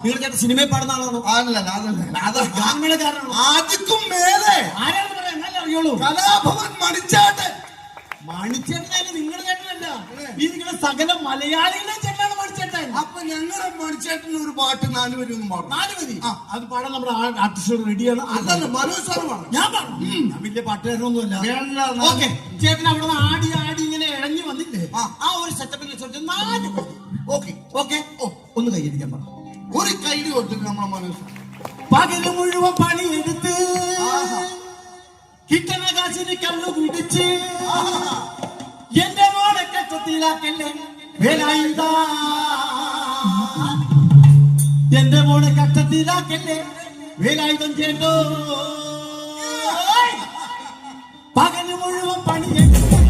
നിങ്ങൾ ചേട്ടൻ സിനിമയിൽ പാടുന്ന ആളാണോ? ആദ്യക്കും മേലെ ആരാണെന്ന് പറയാൻ നല്ല അറിയുള്ളൂ. കലാഭവൻ മണിച്ചേട്ടൻ. മണിച്ചേട്ടനായാലും നിങ്ങളുടെ ചേട്ടനല്ല, ഈ നിങ്ങളുടെ സകല മലയാളികളുടെ ചേട്ടനാണ് മണിച്ചേട്ടൻ. അപ്പൊ ഞങ്ങളുടെ മണിച്ചേട്ടൻ ഒരു പാട്ട് 4 വരി ഒന്നും പാടും. 4 വരി അത് പാടാൻ നമ്മുടെ ആർട്ടിസ്റ്റ് റെഡിയാണ്. അതല്ല മനോജ് സാർ പാടും. ഞാൻ പാടും. ഞാൻ വലിയ പാട്ടുകാരനൊന്നുമല്ല. ഓക്കെ, ചേട്ടൻ അവിടെ നിന്ന് ആടി ആടി ഇങ്ങനെ ഇഴഞ്ഞു വന്നില്ലേ, ആ ഒരു സെറ്റപ്പിൽ 4 വരി. ഓക്കെ ഓക്കെ, ഒന്ന് കൈയടിക്കാൻ പറ. ഒരു കൈഡി കൊടുത്തിട്ട് നമ്മളെ മനോജ് പകല് മുഴുവൻ പണിയെടുത്ത് കിട്ടണ കാശിന് കണ്ണു കുടിച്ച് എന്റെ മോളെ കച്ചത്തിലാക്കല്ലേ വേലായുധ, എന്റെ മോളെ കച്ചത്തിലാക്കല്ലേ വേലായുധം ചേട്ടോ. പകല് മുഴുവൻ പണിയെടുത്ത്